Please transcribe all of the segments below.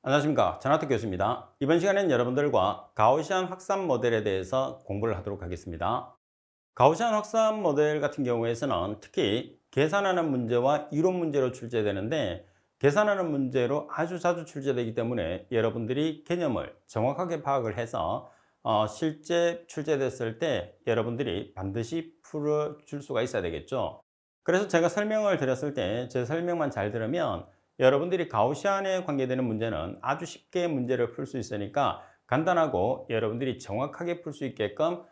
안녕하십니까. 전하트 교수입니다. 이번 시간에는 여러분들과 가우시안 확산 모델에 대해서 공부를 하도록 하겠습니다. 가우시안 확산 모델 같은 경우에서는 특히 계산하는 문제와 이론 문제로 출제되는데, 계산하는 문제로 아주 자주 출제되기 때문에 여러분들이 개념을 정확하게 파악을 해서 실제 출제됐을 때 여러분들이 반드시 풀어줄 수가 있어야 되겠죠. 그래서 제가 설명을 드렸을 때 제 설명만 잘 들으면 여러분들이 가우시안에 관계되는 문제는 아주 쉽게 문제를 풀 수 있으니까 간단하고 여러분들이 정확하게 풀 수 있게끔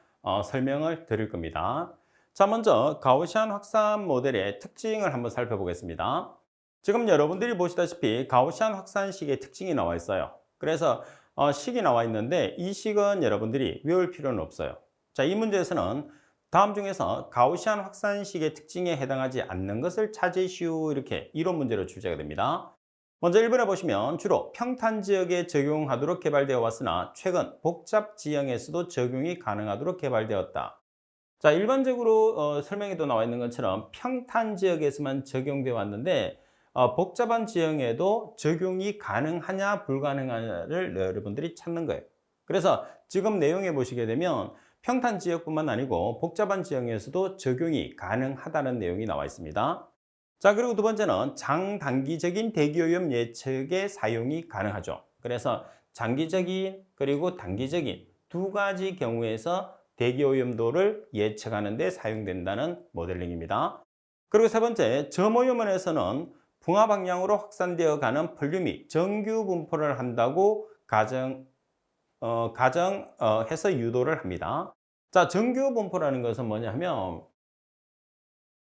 설명을 드릴 겁니다. 자, 먼저 가우시안 확산 모델의 특징을 한번 살펴보겠습니다. 지금 여러분들이 보시다시피 가우시안 확산식의 특징이 나와 있어요. 그래서 식이 나와 있는데 이 식은 여러분들이 외울 필요는 없어요. 자, 이 문제에서는 다음 중에서 가우시안 확산식의 특징에 해당하지 않는 것을 찾으시오, 이렇게 이론 문제로 출제가 됩니다. 먼저 1번에 보시면 주로 평탄 지역에 적용하도록 개발되어 왔으나 최근 복잡 지형에서도 적용이 가능하도록 개발되었다. 자, 일반적으로 설명에도 나와 있는 것처럼 평탄 지역에서만 적용되어 왔는데 복잡한 지형에도 적용이 가능하냐 불가능하냐를 여러분들이 찾는 거예요. 그래서 지금 내용에 보시게 되면 평탄 지역뿐만 아니고 복잡한 지형에서도 적용이 가능하다는 내용이 나와 있습니다. 자, 그리고 두 번째는 장단기적인 대기오염 예측에 사용이 가능하죠. 그래서 장기적인 그리고 단기적인 두 가지 경우에서 대기오염도를 예측하는 데 사용된다는 모델링입니다. 그리고 세 번째, 점오염원에서는 풍화 방향으로 확산되어 가는 폴륨이 정규 분포를 한다고 가정해서 유도를 합니다. 자, 정규 분포라는 것은 뭐냐 하면,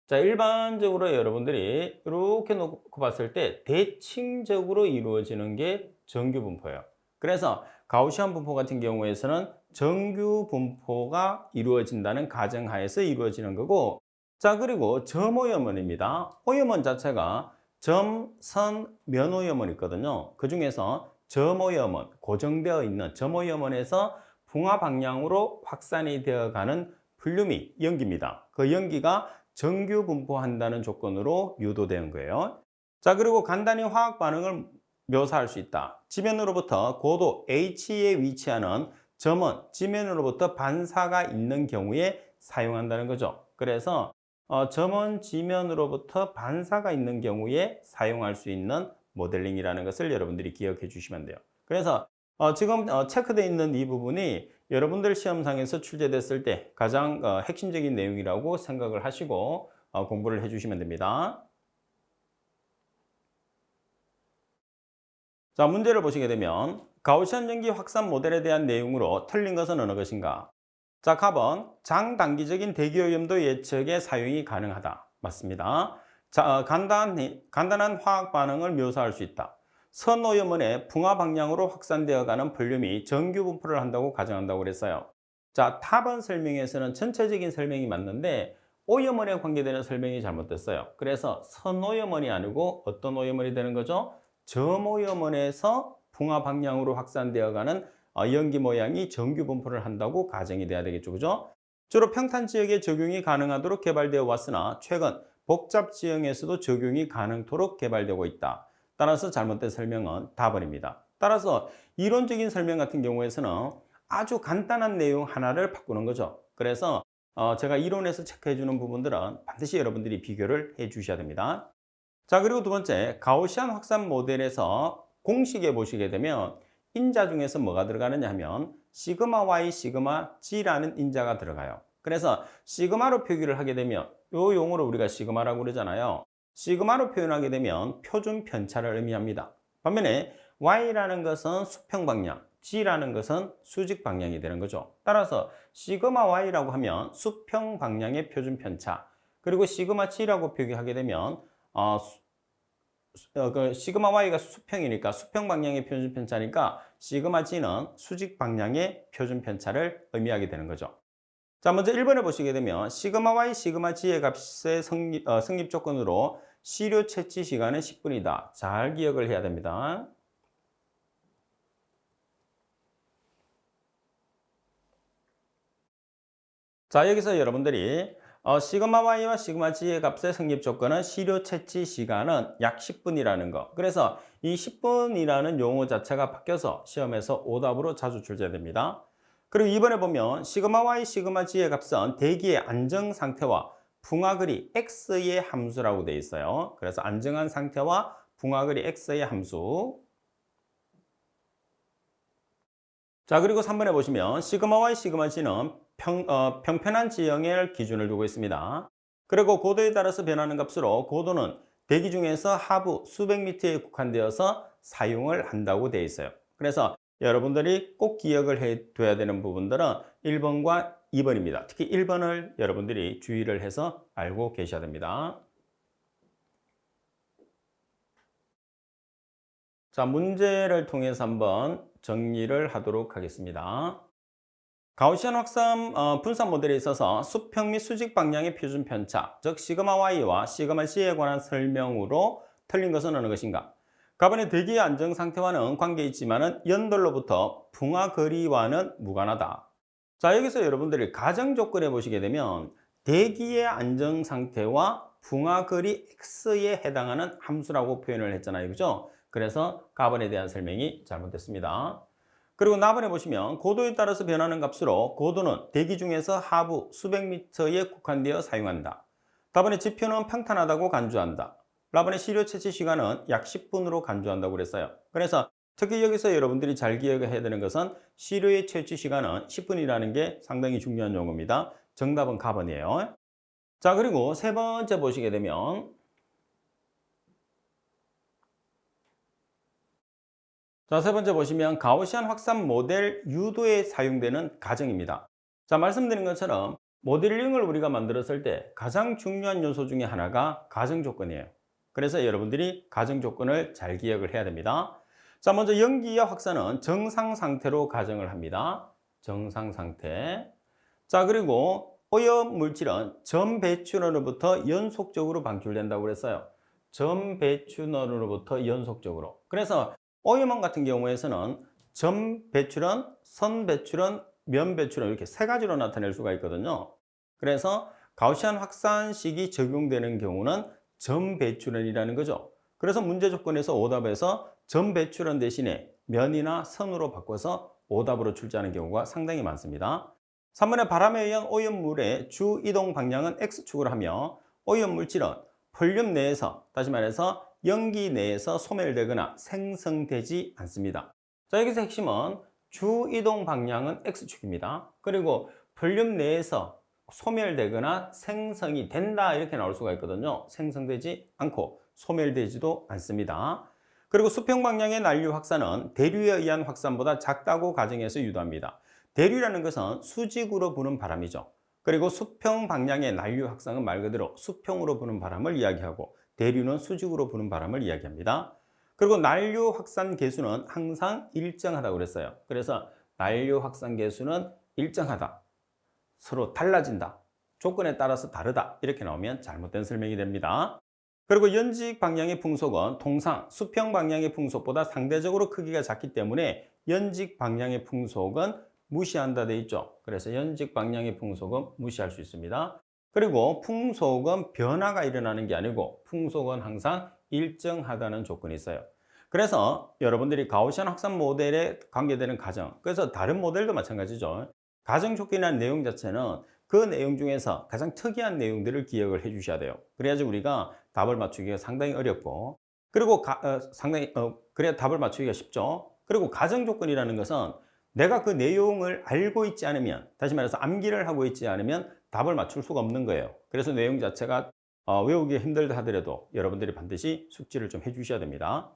자, 일반적으로 여러분들이 이렇게 놓고 봤을 때 대칭적으로 이루어지는 게 정규 분포예요. 그래서 가우시안 분포 같은 경우에서는 정규 분포가 이루어진다는 가정하에서 이루어지는 거고, 자, 그리고 점오염원입니다. 오염원 자체가 점, 선, 면오염원이 있거든요. 그 중에서 점오염원, 고정되어 있는 점오염원에서 풍화 방향으로 확산이 되어가는 플륨이 연기입니다. 그 연기가 정규 분포한다는 조건으로 유도되는 거예요. 자, 그리고 간단히 화학 반응을 묘사할 수 있다. 지면으로부터 고도 h에 위치하는 점은 지면으로부터 반사가 있는 경우에 사용한다는 거죠. 그래서 점은 지면으로부터 반사가 있는 경우에 사용할 수 있는 모델링이라는 것을 여러분들이 기억해 주시면 돼요. 그래서 지금 체크되어 있는 이 부분이 여러분들 시험상에서 출제됐을 때 가장 핵심적인 내용이라고 생각을 하시고 공부를 해주시면 됩니다. 자, 문제를 보시게 되면 가우시안 연기 확산 모델에 대한 내용으로 틀린 것은 어느 것인가? 자, 답은 장단기적인 대기오염도 예측에 사용이 가능하다. 맞습니다. 자, 간단한 화학 반응을 묘사할 수 있다. 선오염원의 풍화 방향으로 확산되어 가는 볼륨이 정규 분포를 한다고 가정한다고 그랬어요. 자, 탑은 설명에서는 전체적인 설명이 맞는데 오염원에 관계되는 설명이 잘못됐어요. 그래서 선오염원이 아니고 어떤 오염원이 되는 거죠? 점오염원에서 풍화 방향으로 확산되어 가는 연기 모양이 정규 분포를 한다고 가정이 돼야 되겠죠. 그죠? 주로 평탄 지역에 적용이 가능하도록 개발되어 왔으나 최근 복잡 지형에서도 적용이 가능토록 개발되고 있다. 따라서 잘못된 설명은 답번입니다. 따라서 이론적인 설명 같은 경우에서는 아주 간단한 내용 하나를 바꾸는 거죠. 그래서 제가 이론에서 체크해 주는 부분들은 반드시 여러분들이 비교를 해 주셔야 됩니다. 자, 그리고 두 번째, 가우시안 확산 모델에서 공식에 보시게 되면 인자 중에서 뭐가 들어가느냐 하면 시그마 y, 시그마 g라는 인자가 들어가요. 그래서 시그마로 표기를 하게 되면 요 용어를 우리가 시그마라고 그러잖아요. 시그마로 표현하게 되면 표준 편차를 의미합니다. 반면에 y라는 것은 수평 방향, g라는 것은 수직 방향이 되는 거죠. 따라서 시그마 y라고 하면 수평 방향의 표준 편차, 그리고 시그마 g라고 표기하게 되면 그 시그마 y가 수평이니까 수평 방향의 표준 편차니까 시그마 g는 수직 방향의 표준 편차를 의미하게 되는 거죠. 자, 먼저 1번을 보시게 되면 시그마 y, 시그마 g의 값의 성립 조건으로 시료 채취 시간은 10분이다. 잘 기억을 해야 됩니다. 자, 여기서 여러분들이 시그마 Y와 시그마 G의 값의 성립 조건은 시료 채취 시간은 약 10분이라는 거. 그래서 이 10분이라는 용어 자체가 바뀌어서 시험에서 오답으로 자주 출제됩니다. 그리고 이번에 보면 시그마 Y, 시그마 G의 값은 대기의 안정 상태와 붕화거리 X의 함수라고 되어 있어요. 그래서 안정한 상태와 붕화거리 X의 함수. 자, 그리고 3번에 보시면 시그마 Y, 시그마 G는 평편한 지형을 기준을 두고 있습니다. 그리고 고도에 따라서 변하는 값으로 고도는 대기 중에서 하부 수백 미터에 국한되어서 사용을 한다고 되어 있어요. 그래서 여러분들이 꼭 기억을 해둬야 되는 부분들은 1번과 2번입니다. 특히 1번을 여러분들이 주의를 해서 알고 계셔야 됩니다. 자, 문제를 통해서 한번 정리를 하도록 하겠습니다. 가우시안 확산 분산 모델에 있어서 수평 및 수직 방향의 표준 편차, 즉 시그마 Y와 시그마 C에 관한 설명으로 틀린 것은 어느 것인가? 가번의 대기의 안정 상태와는 관계 있지만은 연돌로부터 붕화 거리와는 무관하다. 자, 여기서 여러분들이 가정 조건에 보시게 되면 대기의 안정 상태와 붕화 거리 X에 해당하는 함수라고 표현을 했잖아요. 그죠? 그래서 가번에 대한 설명이 잘못됐습니다. 그리고 나번에 보시면 고도에 따라서 변하는 값으로 고도는 대기 중에서 하부 수백 미터에 국한되어 사용한다. 다번에 지표는 평탄하다고 간주한다. 라번에 시료 채취 시간은 약 10분으로 간주한다고 그랬어요. 그래서 특히 여기서 여러분들이 잘 기억해야 되는 것은 시료의 채취 시간은 10분이라는 게 상당히 중요한 용어입니다. 정답은 가번이에요. 자, 그리고 세 번째 보시게 되면 자, 세 번째 보시면 가우시안 확산 모델 유도에 사용되는 가정입니다. 자, 말씀드린 것처럼 모델링을 우리가 만들었을 때 가장 중요한 요소 중에 하나가 가정 조건이에요. 그래서 여러분들이 가정 조건을 잘 기억을 해야 됩니다. 자, 먼저 연기와 확산은 정상 상태로 가정을 합니다. 정상 상태. 자, 그리고 오염 물질은 전 배출원으로부터 연속적으로 방출된다고 그랬어요. 전 배출원으로부터 연속적으로. 그래서 오염원 같은 경우에서는 전 배출원, 선 배출원, 면 배출원 이렇게 세 가지로 나타낼 수가 있거든요. 그래서 가우시안 확산식이 적용되는 경우는 전 배출원이라는 거죠. 그래서 문제 조건에서 오답에서 전 배출원 대신에 면이나 선으로 바꿔서 오답으로 출제하는 경우가 상당히 많습니다. 3번에 바람에 의한 오염물의 주 이동 방향은 X축으로 하며 오염물질은 폴륨 내에서, 다시 말해서 연기 내에서 소멸되거나 생성되지 않습니다. 자, 여기서 핵심은 주 이동 방향은 X축입니다. 그리고 폴륨 내에서 소멸되거나 생성이 된다 이렇게 나올 수가 있거든요. 생성되지 않고 소멸되지도 않습니다. 그리고 수평 방향의 난류 확산은 대류에 의한 확산보다 작다고 가정해서 유도합니다. 대류라는 것은 수직으로 부는 바람이죠. 그리고 수평 방향의 난류 확산은 말 그대로 수평으로 부는 바람을 이야기하고 대류는 수직으로 부는 바람을 이야기합니다. 그리고 난류 확산 계수는 항상 일정하다고 그랬어요. 그래서 난류 확산 계수는 일정하다. 서로 달라진다. 조건에 따라서 다르다. 이렇게 나오면 잘못된 설명이 됩니다. 그리고 연직 방향의 풍속은 통상 수평 방향의 풍속보다 상대적으로 크기가 작기 때문에 연직 방향의 풍속은 무시한다 돼 있죠. 그래서 연직 방향의 풍속은 무시할 수 있습니다. 그리고 풍속은 변화가 일어나는 게 아니고 풍속은 항상 일정하다는 조건이 있어요. 그래서 여러분들이 가우시안 확산 모델에 관계되는 가정, 그래서 다른 모델도 마찬가지죠. 가정 조건이라는 내용 자체는 그 내용 중에서 가장 특이한 내용들을 기억을 해 주셔야 돼요. 그래야지 우리가 답을 맞추기가 상당히 어렵고, 그리고 그래야 답을 맞추기가 쉽죠. 그리고 가정 조건이라는 것은 내가 그 내용을 알고 있지 않으면, 다시 말해서 암기를 하고 있지 않으면 답을 맞출 수가 없는 거예요. 그래서 내용 자체가 외우기 힘들다 하더라도 여러분들이 반드시 숙지를 좀 해주셔야 됩니다.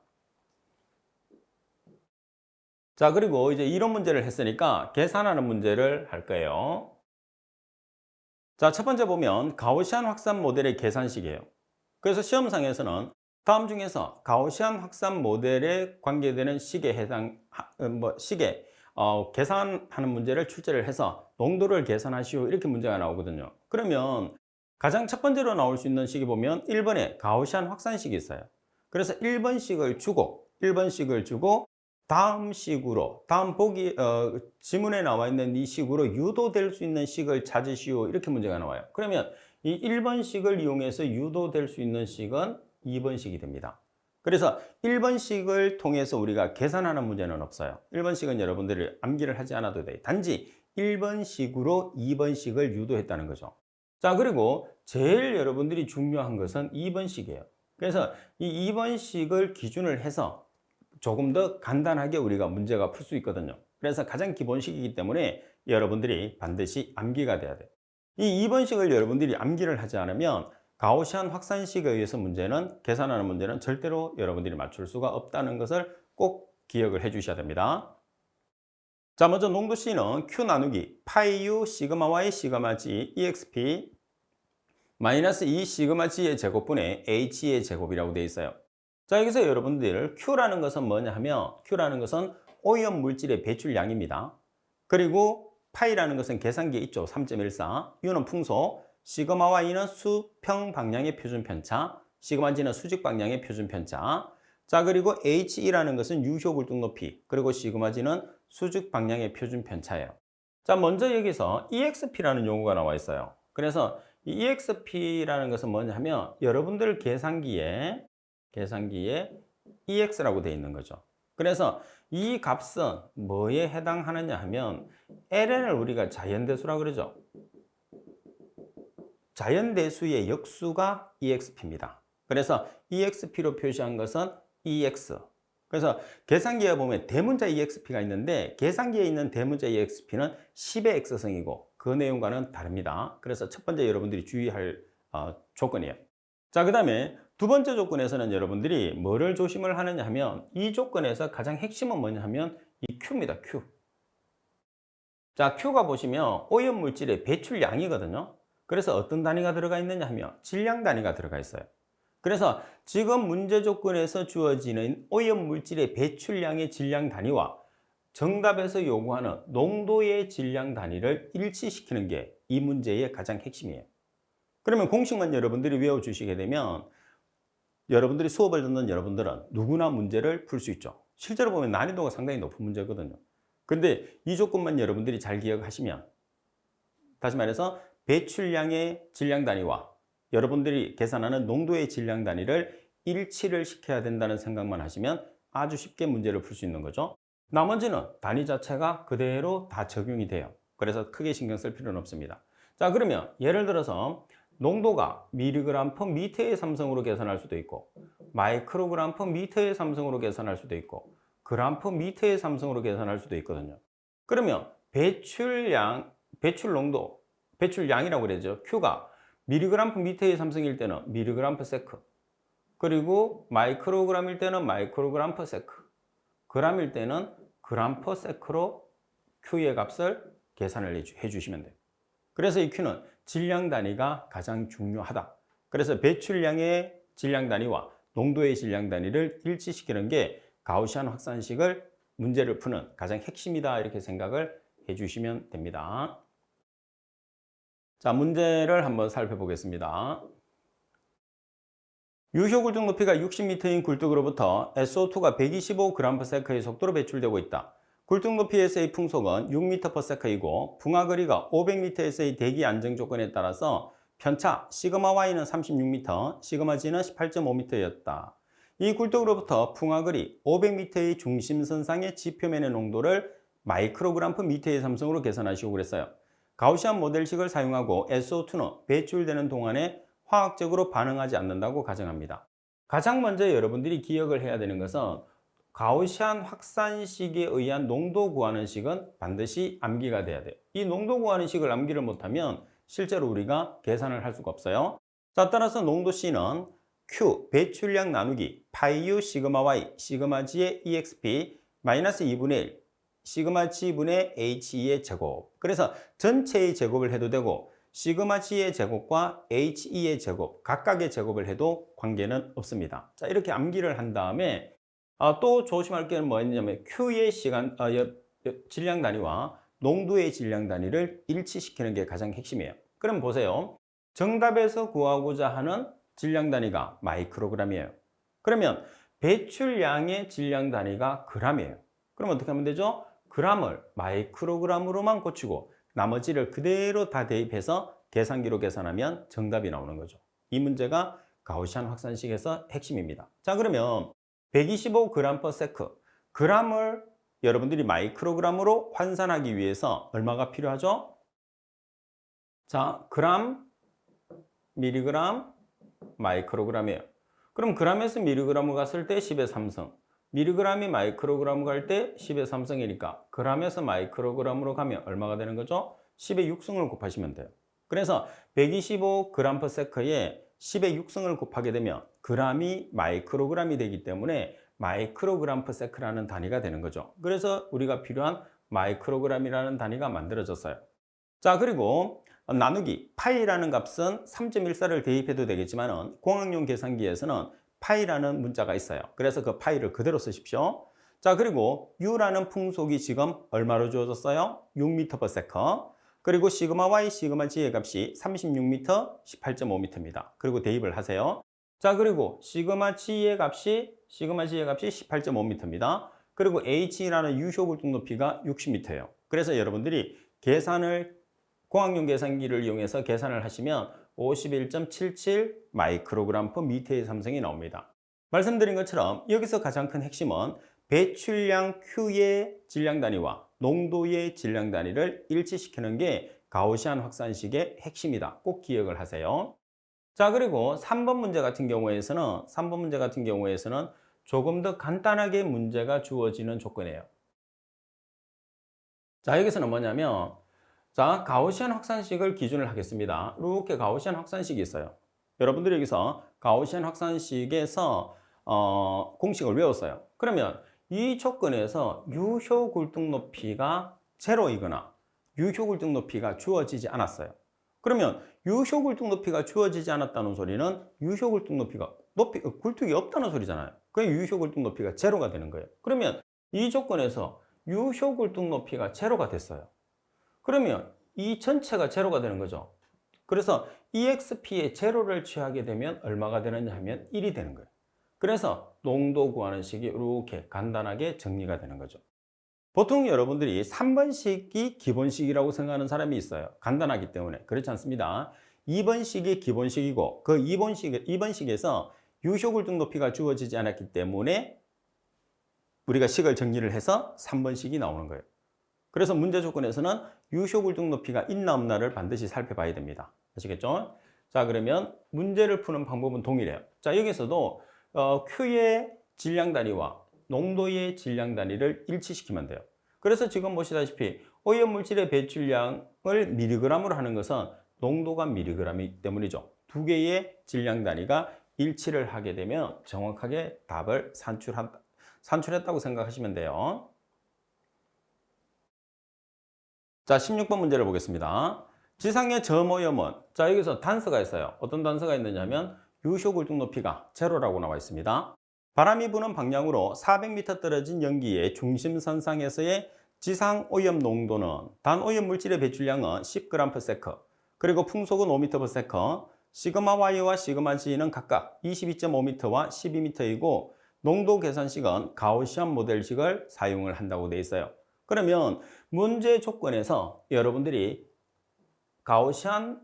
자, 그리고 이제 이론 문제를 했으니까 계산하는 문제를 할 거예요. 자, 첫 번째 보면 가우시안 확산 모델의 계산식이에요. 그래서 시험상에서는 다음 중에서 가우시안 확산 모델에 관계되는 식에 계산하는 문제를 출제를 해서 농도를 계산하시오 이렇게 문제가 나오거든요. 그러면 가장 첫 번째로 나올 수 있는 식이 보면 1번에 가우시안 확산식이 있어요. 그래서 1번씩을 주고 다음 식으로, 다음 지문에 나와 있는 이 식으로 유도될 수 있는 식을 찾으시오. 이렇게 문제가 나와요. 그러면 이 1번 식을 이용해서 유도될 수 있는 식은 2번 식이 됩니다. 그래서 1번 식을 통해서 우리가 계산하는 문제는 없어요. 1번 식은 여러분들이 암기를 하지 않아도 돼요. 단지 1번 식으로 2번 식을 유도했다는 거죠. 자, 그리고 제일 여러분들이 중요한 것은 2번 식이에요. 그래서 이 2번 식을 기준을 해서 조금 더 간단하게 우리가 문제가 풀 수 있거든요. 그래서 가장 기본식이기 때문에 여러분들이 반드시 암기가 돼야 돼요. 이 2번식을 여러분들이 암기를 하지 않으면 가우시안 확산식에 의해서 계산하는 문제는 절대로 여러분들이 맞출 수가 없다는 것을 꼭 기억을 해 주셔야 됩니다. 자, 먼저 농도 C는 Q 나누기 파이 U 시그마 Y 시그마 G EXP 마이너스 2 시그마 G의 제곱분의 H의 제곱이라고 되어 있어요. 자, 여기서 여러분들 Q라는 것은 뭐냐 하면 Q라는 것은 오염 물질의 배출량입니다. 그리고 파이라는 것은 계산기에 있죠. 3.14. U는 풍속, 시그마와 E는 수평 방향의 표준 편차, 시그마 G는 수직 방향의 표준 편차. 자, 그리고 HE라는 것은 유효 굴뚝 높이, 그리고 시그마 G는 수직 방향의 표준 편차예요. 자, 먼저 여기서 EXP라는 용어가 나와 있어요. 그래서 이 EXP라는 것은 뭐냐 하면 여러분들 계산기에 EX라고 되어 있는 거죠. 그래서 이 값은 뭐에 해당하느냐 하면 ln을 우리가 자연대수라고 그러죠. 자연대수의 역수가 EXP입니다. 그래서 EXP로 표시한 것은 EX. 그래서 계산기에 보면 대문자 EXP가 있는데 계산기에 있는 대문자 EXP는 10의 X성이고 그 내용과는 다릅니다. 그래서 첫 번째 여러분들이 주의할 조건이에요. 자, 그 다음에 두 번째 조건에서는 여러분들이 뭐를 조심을 하느냐 하면 이 조건에서 가장 핵심은 뭐냐 하면 이 Q입니다. Q. 자, Q가 보시면 오염물질의 배출량이거든요. 그래서 어떤 단위가 들어가 있느냐 하면 질량 단위가 들어가 있어요. 그래서 지금 문제 조건에서 주어지는 오염물질의 배출량의 질량 단위와 정답에서 요구하는 농도의 질량 단위를 일치시키는 게 이 문제의 가장 핵심이에요. 그러면 공식만 여러분들이 외워주시게 되면 여러분들이 수업을 듣는 여러분들은 누구나 문제를 풀 수 있죠. 실제로 보면 난이도가 상당히 높은 문제거든요. 근데 이 조건만 여러분들이 잘 기억하시면, 다시 말해서 배출량의 질량 단위와 여러분들이 계산하는 농도의 질량 단위를 일치를 시켜야 된다는 생각만 하시면 아주 쉽게 문제를 풀 수 있는 거죠. 나머지는 단위 자체가 그대로 다 적용이 돼요. 그래서 크게 신경 쓸 필요는 없습니다. 자, 그러면 예를 들어서 농도가 미리그램 퍼 미터의 삼성으로 계산할 수도 있고 마이크로그램 퍼 미터의 삼성으로 계산할 수도 있고 그램 퍼 미터의 삼성으로 계산할 수도 있거든요. 그러면 배출량, 배출농도, 배출량이라고 그러죠. Q가 미리그램 퍼 미터의 삼성일 때는 미리그램 퍼 세크, 그리고 마이크로그램일 때는 마이크로그램 퍼 세크, 그램일 때는 그램 퍼 세크로 Q의 값을 계산을 해주시면 돼요. 그래서 이 Q는 질량 단위가 가장 중요하다. 그래서 배출량의 질량 단위와 농도의 질량 단위를 일치시키는 게 가우시안 확산식을 문제를 푸는 가장 핵심이다. 이렇게 생각을 해주시면 됩니다. 자, 문제를 한번 살펴보겠습니다. 유효 굴뚝 높이가 60m인 굴뚝으로부터 SO2가 125g/s의 속도로 배출되고 있다. 굴뚝 높이에서의 풍속은 6m/s이고 붕화거리가 500m에서의 대기 안정 조건에 따라서 편차 시그마 Y는 36m, 시그마 G는 18.5m였다. 이 굴뚝으로부터 풍화거리 500m의 중심선상의 지표면의 농도를 마이크로그램 퍼 미터의 삼성으로 계산하시고 그랬어요. 가우시안 모델식을 사용하고 SO2는 배출되는 동안에 화학적으로 반응하지 않는다고 가정합니다. 가장 먼저 여러분들이 기억을 해야 되는 것은 가우시안 확산식에 의한 농도 구하는 식은 반드시 암기가 돼야 돼요. 이 농도 구하는 식을 암기를 못하면 실제로 우리가 계산을 할 수가 없어요. 자, 따라서 농도 C는 Q 배출량 나누기 파이 U 시그마 Y 시그마 G의 EXP 마이너스 2분의 1 시그마 G분의 HE의 제곱. 그래서 전체의 제곱을 해도 되고 시그마 G의 제곱과 HE의 제곱 각각의 제곱을 해도 관계는 없습니다. 자, 이렇게 암기를 한 다음에 또 조심할 게 뭐였냐면 Q의 질량 단위와 농도의 질량 단위를 일치시키는 게 가장 핵심이에요. 그럼 보세요. 정답에서 구하고자 하는 질량 단위가 마이크로그램이에요. 그러면 배출량의 질량 단위가 그램이에요. 그럼 어떻게 하면 되죠? g을 마이크로그램으로만 고치고 나머지를 그대로 다 대입해서 계산기로 계산하면 정답이 나오는 거죠. 이 문제가 가우시안 확산식에서 핵심입니다. 자, 그러면 125g/s g을 여러분들이 마이크로그램으로 환산하기 위해서 얼마가 필요하죠? 자, 그램, 미리그램, 마이크로그램이에요. 그럼 g에서 미리그램을 갔을 때 10의 3승, 미리그램이 마이크로그램 갈 때 10의 3승이니까 g에서 마이크로그램으로 가면 얼마가 되는 거죠? 10의 6승을 곱하시면 돼요. 그래서 125g/s에 10의 6승을 곱하게 되면 g이 마이크로그램이 되기 때문에 마이크로그램/s라는 단위가 되는 거죠. 그래서 우리가 필요한 마이크로그램이라는 단위가 만들어졌어요. 자, 그리고 나누기 파이라는 값은 3.14를 대입해도 되겠지만 공학용 계산기에서는 파이라는 문자가 있어요. 그래서 그 파이를 그대로 쓰십시오. 자, 그리고 U라는 풍속이 지금 얼마로 주어졌어요? 6m/s. 그리고 시그마 Y, 시그마 G의 값이 36m, 18.5m입니다. 그리고 대입을 하세요. 자, 그리고 시그마 G의 값이 18.5m입니다. 그리고 H라는 유효굴뚝 높이가 60m예요. 그래서 여러분들이 계산을 공학용 계산기를 이용해서 계산을 하시면 51.77 마이크로그램 per 미터의 삼성이 나옵니다. 말씀드린 것처럼 여기서 가장 큰 핵심은 배출량 Q의 질량 단위와 농도의 질량 단위를 일치시키는 게 가우시안 확산식의 핵심이다. 꼭 기억을 하세요. 자, 그리고 3번 문제 같은 경우에서는 조금 더 간단하게 문제가 주어지는 조건이에요. 자, 여기서는 뭐냐면 자, 가우시안 확산식을 기준을 하겠습니다. 이렇게 가우시안 확산식이 있어요. 여러분들이 여기서 가우시안 확산식에서 공식을 외웠어요. 그러면 이 조건에서 유효굴뚝 높이가 제로이거나 유효굴뚝 높이가 주어지지 않았어요. 그러면 유효굴뚝 높이가 주어지지 않았다는 소리는 유효굴뚝 높이가 굴뚝이 없다는 소리잖아요. 그럼 유효굴뚝 높이가 제로가 되는 거예요. 그러면 이 조건에서 유효굴뚝 높이가 제로가 됐어요. 그러면 이 전체가 제로가 되는 거죠. 그래서 EXP의 제로를 취하게 되면 얼마가 되느냐 하면 1이 되는 거예요. 그래서 농도 구하는 식이 이렇게 간단하게 정리가 되는 거죠. 보통 여러분들이 3번식이 기본식이라고 생각하는 사람이 있어요. 간단하기 때문에. 그렇지 않습니다. 2번식이 기본식이고 그 2번식에서 유효굴뚝 높이가 주어지지 않았기 때문에 우리가 식을 정리를 해서 3번식이 나오는 거예요. 그래서 문제 조건에서는 유효굴뚝 높이가 있나 없나를 반드시 살펴봐야 됩니다. 아시겠죠? 자, 그러면 문제를 푸는 방법은 동일해요. 자, 여기서도 Q의 질량 단위와 농도의 질량 단위를 일치시키면 돼요. 그래서 지금 보시다시피 오염물질의 배출량을 미리그램으로 하는 것은 농도가 미리그램이기 때문이죠. 두 개의 질량 단위가 일치를 하게 되면 정확하게 답을 산출했다고 생각하시면 돼요. 자, 16번 문제를 보겠습니다. 지상의 저모염은, 자, 여기서 단서가 있어요. 어떤 단서가 있느냐면 유효굴뚝 높이가 제로라고 나와 있습니다. 바람이 부는 방향으로 400m 떨어진 연기의 중심선상에서의 지상 오염 농도는 단 오염 물질의 배출량은 10g/s, 그리고 풍속은 5m/s, 시그마 Y와 시그마 G는 각각 22.5m와 12m이고 농도 계산식은 가우시안 모델식을 사용을 한다고 되어 있어요. 그러면 문제 조건에서 여러분들이 가우시안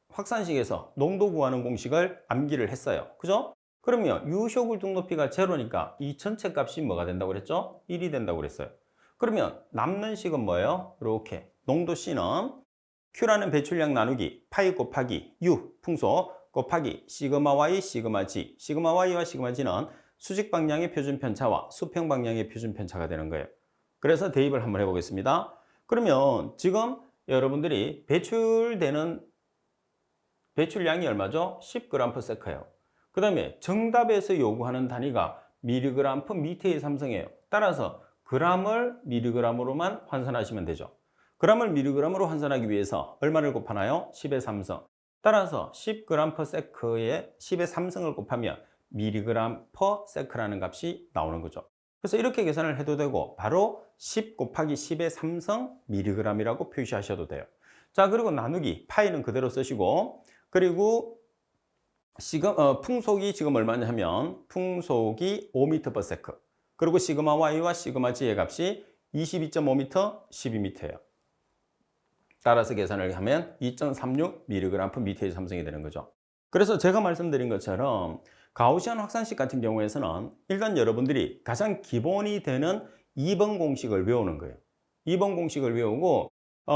확산식에서 농도 구하는 공식을 암기를 했어요. 그죠? 그러면 유효굴뚝 높이가 제로니까 이 전체 값이 뭐가 된다고 그랬죠? 1이 된다고 그랬어요. 그러면 남는 식은 뭐예요? 이렇게 농도 C는 Q라는 배출량 나누기 파이 곱하기 U 풍속 곱하기 시그마 Y, 시그마 G. 시그마 Y와 시그마 G는 수직 방향의 표준 편차와 수평 방향의 표준 편차가 되는 거예요. 그래서 대입을 한번 해보겠습니다. 그러면 지금 여러분들이 배출량이 얼마죠? 10g/s예요. 그 다음에 정답에서 요구하는 단위가 미리그램 per 미터의 삼성이에요. 따라서 g을 미리그램으로만 환산하시면 되죠. g을 미리그램으로 환산하기 위해서 얼마를 곱하나요? 10의 3승. 따라서 10g/s에 10의 3승을 곱하면 미리그램 per sec라는 값이 나오는 거죠. 그래서 이렇게 계산을 해도 되고 바로 10 곱하기 10의 3승 미리그램이라고 표시하셔도 돼요. 자, 그리고 나누기 파이는 그대로 쓰시고, 그리고 풍속이 지금 얼마냐 하면 풍속이 5m/s, 그리고 시그마 Y와 시그마 G의 값이 22.5m, 12m예요. 따라서 계산을 하면 2.36mg/m의 삼성이 되는 거죠. 그래서 제가 말씀드린 것처럼 가우시안 확산식 같은 경우에서는 일단 여러분들이 가장 기본이 되는 2번 공식을 외우는 거예요. 2번 공식을 외우고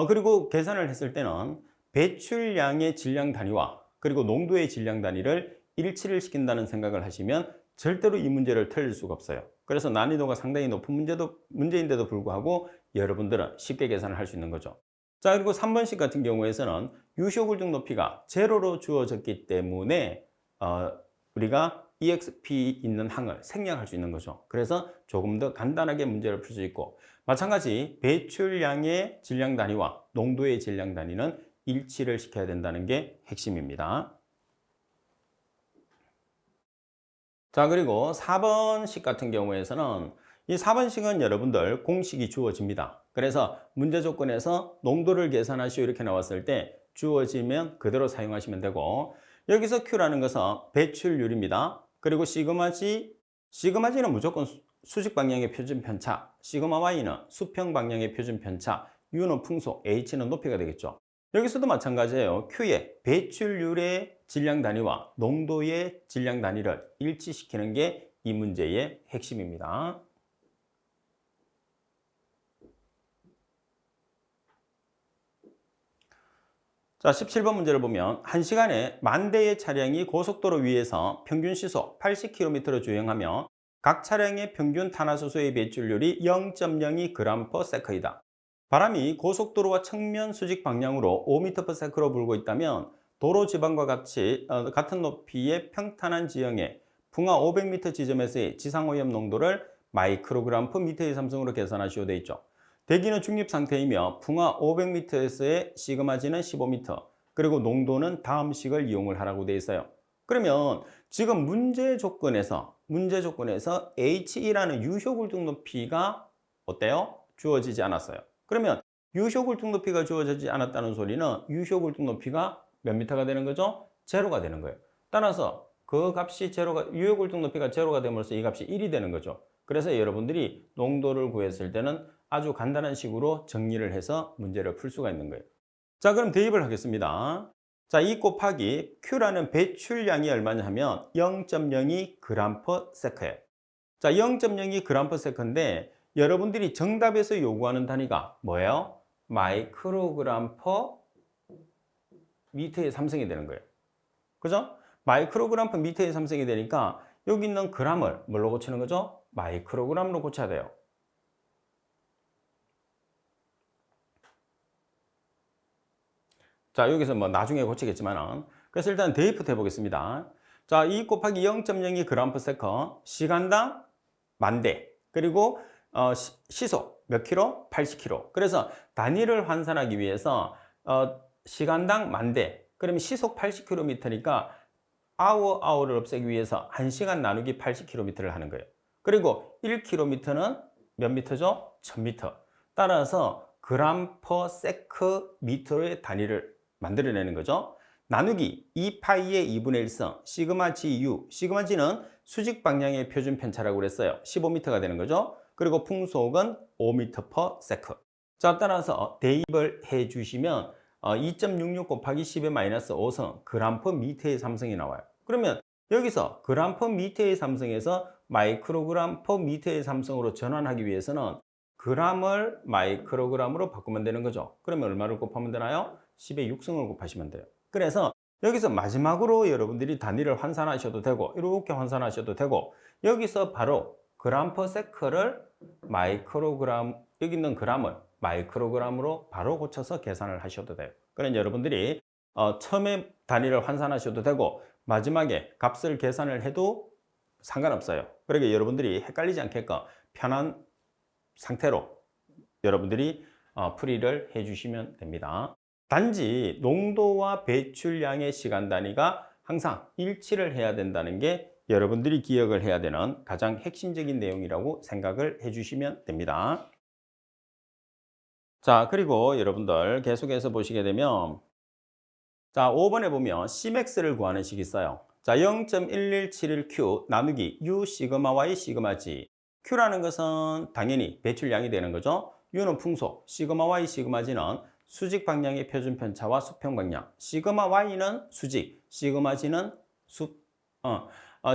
그리고 계산을 했을 때는 배출량의 질량 단위와 그리고 농도의 질량 단위를 일치를 시킨다는 생각을 하시면 절대로 이 문제를 틀릴 수가 없어요. 그래서 난이도가 상당히 높은 문제인데도 불구하고 여러분들은 쉽게 계산을 할 수 있는 거죠. 자, 그리고 3번식 같은 경우에서는 유효굴중 높이가 제로로 주어졌기 때문에 우리가 EXP 있는 항을 생략할 수 있는 거죠. 그래서 조금 더 간단하게 문제를 풀 수 있고, 마찬가지 배출량의 질량 단위와 농도의 질량 단위는 일치를 시켜야 된다는 게 핵심입니다. 자, 그리고 4번식 같은 경우에서는 이 4번식은 여러분들 공식이 주어집니다. 그래서 문제 조건에서 농도를 계산하시오 이렇게 나왔을 때 주어지면 그대로 사용하시면 되고, 여기서 Q라는 것은 배출률입니다. 그리고 시그마 G는 무조건 수직 방향의 표준 편차, 시그마 Y는 수평 방향의 표준 편차, U는 풍속, H는 높이가 되겠죠. 여기서도 마찬가지예요. Q의 배출률의 질량 단위와 농도의 질량 단위를 일치시키는 게 이 문제의 핵심입니다. 자, 17번 문제를 보면 1시간에 10,000대의 차량이 고속도로 위에서 평균 시속 80km로 주행하며 각 차량의 평균 탄화수소의 배출률이 0.02g/s이다. 바람이 고속도로와 측면 수직 방향으로 5m/s로 불고 있다면 도로 지방과 같은 높이의 평탄한 지형에 풍하 500m 지점에서의 지상오염 농도를 마이크로그램/m의 삼성으로 계산하시오 되어 있죠. 대기는 중립 상태이며 풍하 500m에서의 시그마 G는 15m, 그리고 농도는 다음 식을 이용을 하라고 되어 있어요. 그러면 지금 문제 조건에서 He라는 유효굴중 높이가 어때요? 주어지지 않았어요. 그러면 유효굴중 높이가 주어지지 않았다는 소리는 유효굴중 높이가 몇 미터가 되는 거죠? 제로가 되는 거예요. 따라서 그 값이 유효굴중 높이가 제로가 됨으로써 이 값이 1이 되는 거죠. 그래서 여러분들이 농도를 구했을 때는 아주 간단한 식으로 정리를 해서 문제를 풀 수가 있는 거예요. 자, 그럼 대입을 하겠습니다. 자, 2 곱하기 Q라는 배출량이 얼마냐 하면 0.02g/s예요. 자, 0.02g/s인데 여러분들이 정답에서 요구하는 단위가 뭐예요? 마이크로그램/m의 삼성이 되는 거예요. 그죠? 마이크로그램/m의 삼성이 되니까 여기 있는 g을 뭘로 고치는 거죠? 마이크로그램으로 고쳐야 돼요. 자, 여기서 뭐 나중에 고치겠지만, 그래서 일단 대입부터 해보겠습니다. 자, 2 곱하기 0.02g/s, 시간당 10,000대, 그리고 시속 몇 킬로? 80km. 그래서 단위를 환산하기 위해서 시간당 10,000대, 그러면 시속 80km니까 아워를 없애기 위해서 1시간 나누기 80km를 하는 거예요. 그리고 1km는 몇 미터죠? 1000m. 따라서 g/s의 단위를 만들어내는 거죠. 나누기 2파이의 2분의 1성 시그마 GU, 시그마 G는 수직 방향의 표준 편차라고 그랬어요. 15m가 되는 거죠. 그리고 풍속은 5m/s. 자, 따라서 대입을 해 주시면 2.66 곱하기 10의 마이너스 5성 g/m의 삼성이 나와요. 그러면 여기서 g/m의 삼성에서 마이크로그램/m의 삼성으로 전환하기 위해서는 g을 마이크로그램으로 바꾸면 되는 거죠. 그러면 얼마를 곱하면 되나요? 10의 6승을 곱하시면 돼요. 그래서 여기서 마지막으로 여러분들이 단위를 환산하셔도 되고 이렇게 환산하셔도 되고, 여기서 바로 g/s를 마이크로그램, 여기 있는 g을 마이크로그램으로 바로 고쳐서 계산을 하셔도 돼요. 그러니까 여러분들이 처음에 단위를 환산하셔도 되고 마지막에 값을 계산을 해도 상관없어요. 그러니까 여러분들이 헷갈리지 않게끔 편한 상태로 여러분들이 풀이를 해주시면 됩니다. 단지 농도와 배출량의 시간 단위가 항상 일치를 해야 된다는 게 여러분들이 기억을 해야 되는 가장 핵심적인 내용이라고 생각을 해주시면 됩니다. 자, 그리고 여러분들 계속해서 보시게 되면, 자, 5번에 보면 Cmax를 구하는 식이 있어요. 자, 0.1171Q 나누기 U 시그마 Y 시그마 G. Q라는 것은 당연히 배출량이 되는 거죠. U는 풍속, 시그마 Y, 시그마 G는 수직 방향의 표준 편차와 수평 방향. 시그마 Y는 수직, 시그마 G는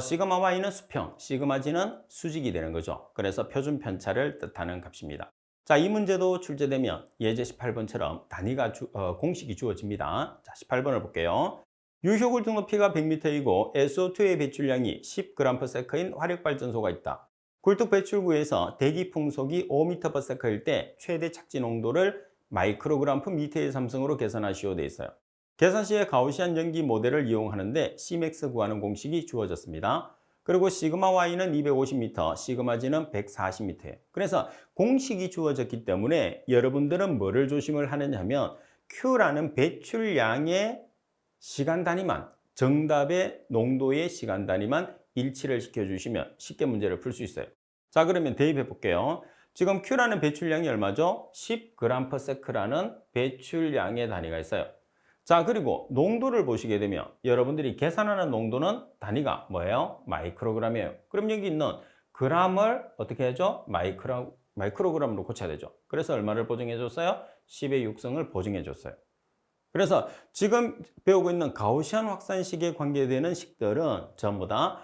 시그마 Y는 수평, 시그마 G는 수직이 되는 거죠. 그래서 표준 편차를 뜻하는 값입니다. 자, 이 문제도 출제되면 예제 18번처럼 단위가 공식이 주어집니다. 자, 18번을 볼게요. 유효굴등 높이가 100m이고 SO2의 배출량이 10g/s인 화력발전소가 있다. 굴뚝 배출구에서 대기 풍속이 5m/s일 때 최대 착지 농도를 마이크로그램/m의 삼성으로 계산하시오 돼 있어요. 계산 시에 가우시안 연기 모델을 이용하는데 Cmax 구하는 공식이 주어졌습니다. 그리고 시그마 Y는 250m, 시그마 G는 140m예요. 그래서 공식이 주어졌기 때문에 여러분들은 뭐를 조심을 하느냐 하면 Q라는 배출량의 시간 단위만, 정답의 농도의 시간 단위만 일치를 시켜주시면 쉽게 문제를 풀 수 있어요. 자, 그러면 대입해 볼게요. 지금 Q라는 배출량이 얼마죠? 10g/s라는 배출량의 단위가 있어요. 자, 그리고 농도를 보시게 되면 여러분들이 계산하는 농도는 단위가 뭐예요? 마이크로그램이에요. 그럼 여기 있는 g을 어떻게 해줘? 마이크로그램으로 고쳐야 되죠. 그래서 얼마를 보정해 줬어요? 10의 6승을 보정해 줬어요. 그래서 지금 배우고 있는 가우시안 확산식에 관계되는 식들은 전부 다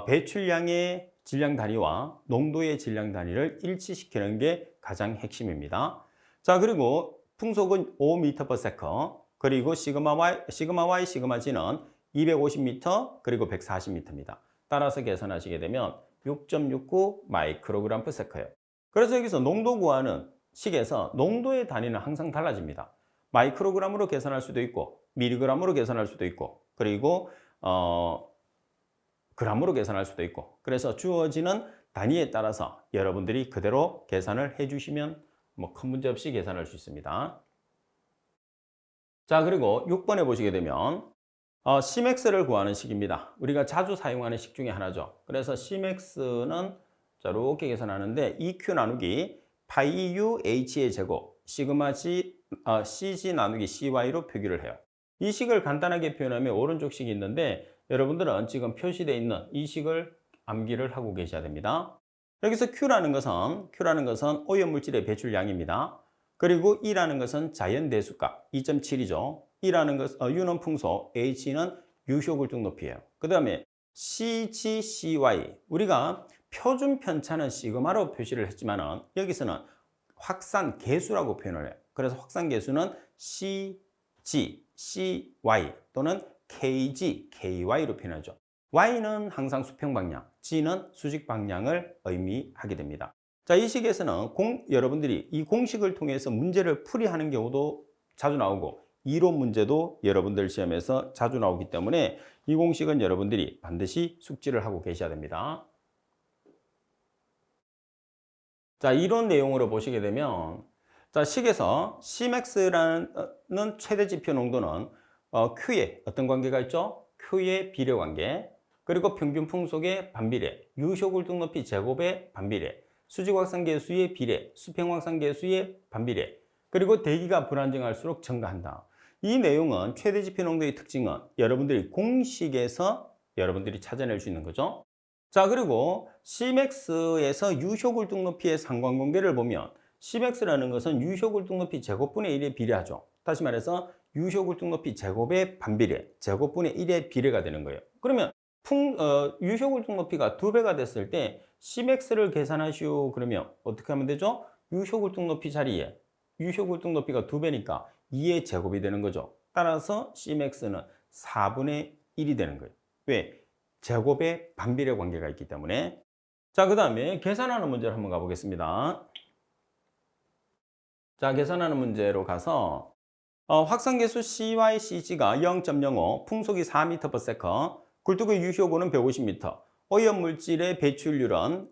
배출량의 질량 단위와 농도의 질량 단위를 일치시키는 게 가장 핵심입니다. 자, 그리고 풍속은 5m/s, 그리고 시그마 Y, 시그마 G는 250m, 그리고 140m입니다. 따라서 계산하시게 되면 6.69 마이크로그램/s예요. 그래서 여기서 농도 구하는 식에서 농도의 단위는 항상 달라집니다. 마이크로그램으로 계산할 수도 있고, 미리그램으로 계산할 수도 있고, 그리고 그램으로 계산할 수도 있고, 그래서 주어지는 단위에 따라서 여러분들이 그대로 계산을 해주시면 큰 문제 없이 계산할 수 있습니다. 자, 그리고 6번에 보시게 되면 Cmax를 구하는 식입니다. 우리가 자주 사용하는 식 중에 하나죠. 그래서 Cmax는 자, 이렇게 계산하는데 EQ 나누기 파이 U H의 제곱 시그마 G, CG 나누기 CY로 표기를 해요. 이 식을 간단하게 표현하면 오른쪽 식이 있는데 여러분들은 지금 표시되어 있는 이 식을 암기를 하고 계셔야 됩니다. 여기서 Q라는 것은 오염물질의 배출량입니다. 그리고 E라는 것은 자연 대수값 2.7이죠. U는 풍속, H는 유효굴뚝 높이예요. 그 다음에 CG, CY 우리가 표준 편차는 시그마로 표시를 했지만 여기서는 확산 계수라고 표현을 해요. 그래서 확산 계수는 CG, CY 또는 KG, KY로 표현하죠. Y는 항상 수평 방향, G는 수직 방향을 의미하게 됩니다. 자, 이 식에서는 여러분들이 이 공식을 통해서 문제를 풀이하는 경우도 자주 나오고 이론 문제도 여러분들 시험에서 자주 나오기 때문에 이 공식은 여러분들이 반드시 숙지를 하고 계셔야 됩니다. 자, 이론 내용으로 보시게 되면 자, 식에서 Cmax라는 최대 지표 농도는 Q에 어떤 관계가 있죠? Q의 비례 관계, 그리고 평균 풍속의 반비례, 유효굴뚝 높이 제곱의 반비례, 수직 확산 계수의 비례, 수평 확산 계수의 반비례, 그리고 대기가 불안정할수록 증가한다. 이 내용은 최대 지표 농도의 특징은 여러분들이 공식에서 여러분들이 찾아낼 수 있는 거죠. 자, 그리고 Cmax에서 유효굴뚝 높이의 상관관계를 보면 Cmax라는 것은 유효굴뚝 높이 제곱분의 1에 비례하죠. 다시 말해서 유효굴뚝 높이 제곱의 반비례, 제곱분의 1의 비례가 되는 거예요. 그러면 유효굴뚝 높이가 2배가 됐을 때 Cmax를 계산하시오. 그러면 어떻게 하면 되죠? 유효굴뚝 높이 자리에 유효굴뚝 높이가 2배니까 2의 제곱이 되는 거죠. 따라서 Cmax는 4분의 1이 되는 거예요. 왜? 제곱의 반비례 관계가 있기 때문에. 자, 그 다음에 계산하는 문제를 한번 가보겠습니다. 자, 계산하는 문제로 가서 확산계수 CY, CG가 0.05, 풍속이 4m/s, 굴뚝의 유효고는 150m, 오염물질의 배출률은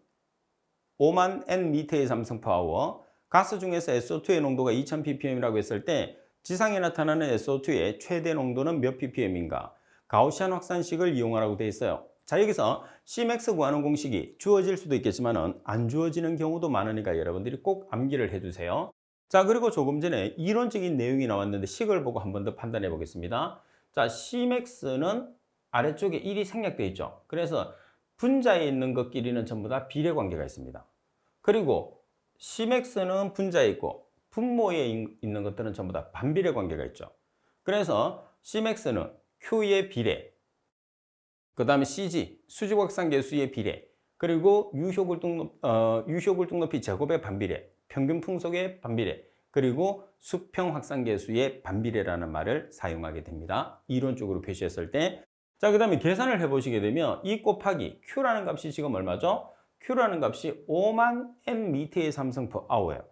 5만 Nm의 삼성파워, 가스 중에서 SO2의 농도가 2000ppm이라고 했을 때 지상에 나타나는 SO2의 최대 농도는 몇 ppm인가? 가우시안 확산식을 이용하라고 되어 있어요. 자, 여기서 Cmax 구하는 공식이 주어질 수도 있겠지만 안 주어지는 경우도 많으니까 여러분들이 꼭 암기를 해두세요. 자, 그리고 조금 전에 이론적인 내용이 나왔는데 식을 보고 한 번 더 판단해 보겠습니다. 자, Cmax는 아래쪽에 1이 생략되어 있죠. 그래서 분자에 있는 것끼리는 전부 다 비례 관계가 있습니다. 그리고 Cmax는 분자에 있고 분모에 있는 것들은 전부 다 반비례 관계가 있죠. 그래서 Cmax는 Q의 비례, 그 다음에 CG, 수직확산계수의 비례, 그리고 유효굴뚝 높이 제곱의 반비례, 평균 풍속의 반비례, 그리고 수평 확산계수의 반비례라는 말을 사용하게 됩니다. 이론적으로 표시했을 때. 자, 그 다음에 계산을 해보시게 되면 이 곱하기 Q라는 값이 지금 얼마죠? Q라는 값이 5만 nm의 삼성 per hour예요.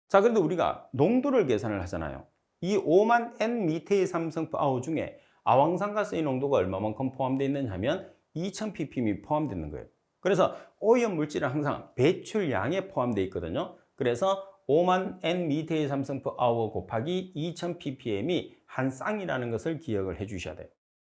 자, 그런데 우리가 농도를 계산을 하잖아요. 이 5만 nm의 삼성 per hour 중에 아황산가스의 농도가 얼마만큼 포함되어 있느냐 하면 2000ppm이 포함되어 있는 거예요. 그래서 오염 물질은 항상 배출량에 포함되어 있거든요. 그래서 5만 nm의 삼성 per hour 곱하기 2000ppm이 한 쌍이라는 것을 기억을 해 주셔야 돼요.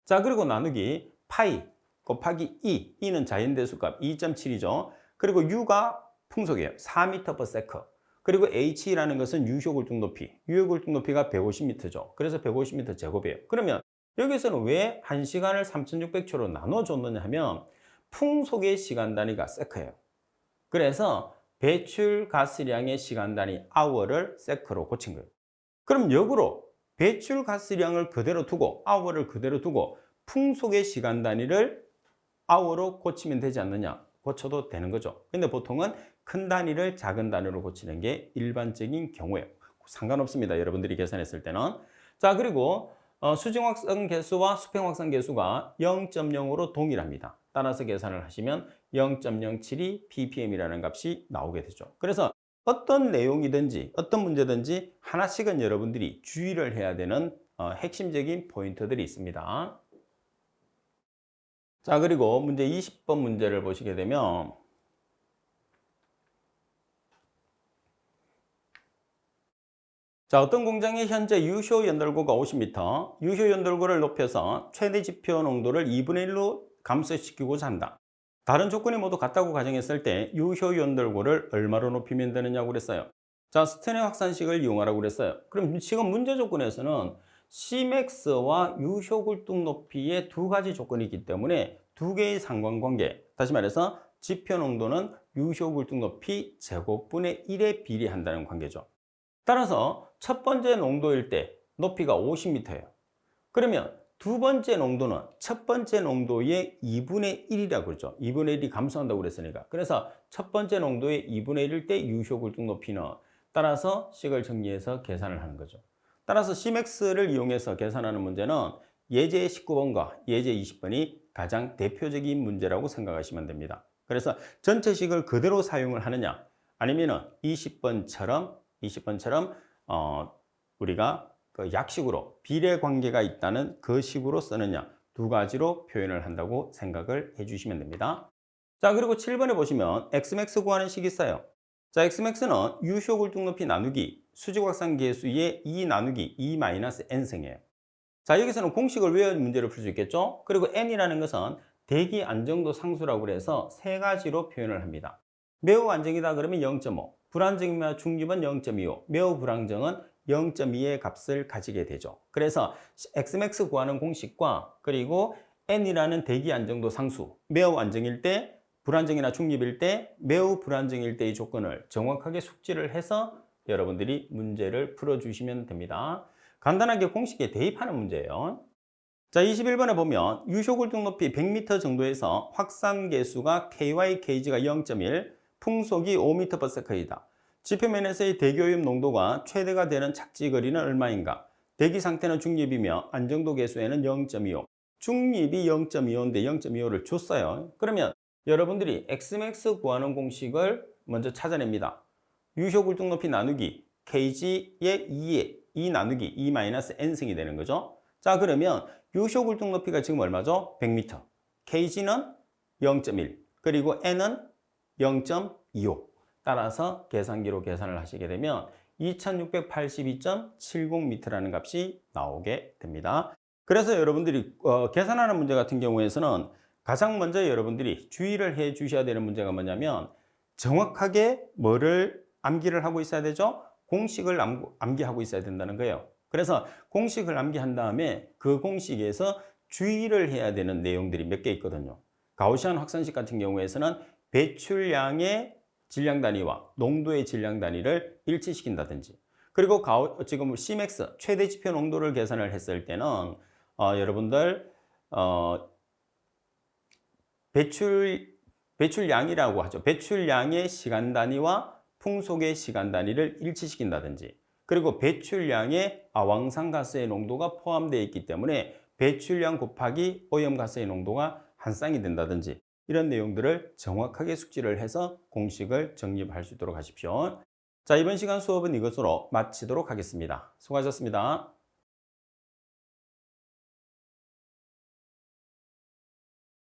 자, 그리고 나누기 파이 곱하기 2, E는 자연대수값 2.7이죠. 그리고 U가 풍속이에요. 4m/s. 그리고 H라는 것은 유효굴뚝 높이. 유효굴뚝 높이가 150m죠. 그래서 150m 제곱이에요. 그러면 여기서는 왜 1시간을 3600초로 나눠줬느냐 하면 풍속의 시간 단위가 세크예요. 그래서 배출 가스량의 시간 단위 hour를 세크로 고친 거예요. 그럼 역으로 배출 가스량을 그대로 두고 hour를 그대로 두고 풍속의 시간 단위를 hour로 고치면 되지 않느냐? 고쳐도 되는 거죠. 근데 보통은 큰 단위를 작은 단위로 고치는 게 일반적인 경우예요. 상관없습니다. 여러분들이 계산했을 때는. 자, 그리고 수직확산 계수와 수평 확산 계수가 0.0으로 동일합니다. 따라서 계산을 하시면 0.072 ppm이라는 값이 나오게 되죠. 그래서 어떤 내용이든지 어떤 문제든지 하나씩은 여러분들이 주의를 해야 되는 핵심적인 포인트들이 있습니다. 자, 그리고 문제 20번 문제를 보시게 되면 자, 어떤 공장이 현재 유효 연돌고가 50m, 유효 연돌고를 높여서 최대 지표 농도를 2분의 1로 감소시키고자 한다. 다른 조건이 모두 같다고 가정했을 때 유효 연돌고를 얼마로 높이면 되느냐고 그랬어요. 자, 스테네 확산식을 이용하라고 그랬어요. 그럼 지금 문제 조건에서는 Cmax와 유효 굴뚝 높이의 두 가지 조건이 있기 때문에 두 개의 상관관계, 다시 말해서 지표 농도는 유효 굴뚝 높이 제곱분의 1에 비례한다는 관계죠. 따라서 첫 번째 농도일 때 높이가 50m예요. 그러면 두 번째 농도는 첫 번째 농도의 2분의 1이라고 그러죠. 2분의 1이 감소한다고 그랬으니까. 그래서 첫 번째 농도의 2분의 1일 때 유효 굴뚝 높이는 따라서 식을 정리해서 계산을 하는 거죠. 따라서 Cmax를 이용해서 계산하는 문제는 예제 19번과 예제 20번이 가장 대표적인 문제라고 생각하시면 됩니다. 그래서 전체식을 그대로 사용을 하느냐 아니면 20번처럼 우리가 그 약식으로 비례 관계가 있다는 그 식으로 쓰느냐 두 가지로 표현을 한다고 생각을 해주시면 됩니다. 자, 그리고 7번에 보시면 Xmax 구하는 식이 있어요. 자, Xmax는 유효 굴뚝 높이 나누기 수직확산 계수의 2 나누기 2 마이너스 n승이에요. 자, 여기서는 공식을 외워 문제를 풀 수 있겠죠? 그리고 n이라는 것은 대기 안정도 상수라고 해서 세 가지로 표현을 합니다. 매우 안정이다 그러면 0.5, 불안정이나 중립은 0.25, 매우 불안정은 0.2의 값을 가지게 되죠. 그래서 Xmax 구하는 공식과 그리고 n이라는 대기 안정도 상수, 매우 안정일 때, 불안정이나 중립일 때, 매우 불안정일 때의 조건을 정확하게 숙지를 해서 여러분들이 문제를 풀어주시면 됩니다. 간단하게 공식에 대입하는 문제예요. 자, 21번에 보면 유효 굴뚝 높이 100m 정도에서 확산 계수가 KY, KG가 0.1, 풍속이 5m/s이다. 지표면에서의 대기오염 농도가 최대가 되는 착지 거리는 얼마인가? 대기 상태는 중립이며 안정도 계수에는 0.25. 중립이 0.25인데 0.25를 줬어요. 그러면 여러분들이 Xmax 구하는 공식을 먼저 찾아냅니다. 유효 굴뚝 높이 나누기 KG의 2에 2 나누기 2 마이너스 n승이 되는 거죠. 자, 그러면 유효 굴뚝 높이가 지금 얼마죠? 100m. KG는 0.1. 그리고 n은 0.25. 따라서 계산기로 계산을 하시게 되면 2682.70m라는 값이 나오게 됩니다. 그래서 여러분들이 계산하는 문제 같은 경우에서는 가장 먼저 여러분들이 주의를 해 주셔야 되는 문제가 뭐냐면 정확하게 뭐를 암기를 하고 있어야 되죠? 공식을 암기하고 있어야 된다는 거예요. 그래서 공식을 암기한 다음에 그 공식에서 주의를 해야 되는 내용들이 몇 개 있거든요. 가우시안 확산식 같은 경우에서는 배출량의 질량 단위와 농도의 질량 단위를 일치시킨다든지, 그리고 지금 Cmax 최대 지표 농도를 계산을 했을 때는 여러분들 배출량이라고 하죠. 배출량의 시간 단위와 풍속의 시간 단위를 일치시킨다든지, 그리고 배출량에 아황산가스의 농도가 포함되어 있기 때문에 배출량 곱하기 오염가스의 농도가 한 쌍이 된다든지, 이런 내용들을 정확하게 숙지를 해서 공식을 정립할 수 있도록 하십시오. 자, 이번 시간 수업은 이것으로 마치도록 하겠습니다. 수고하셨습니다.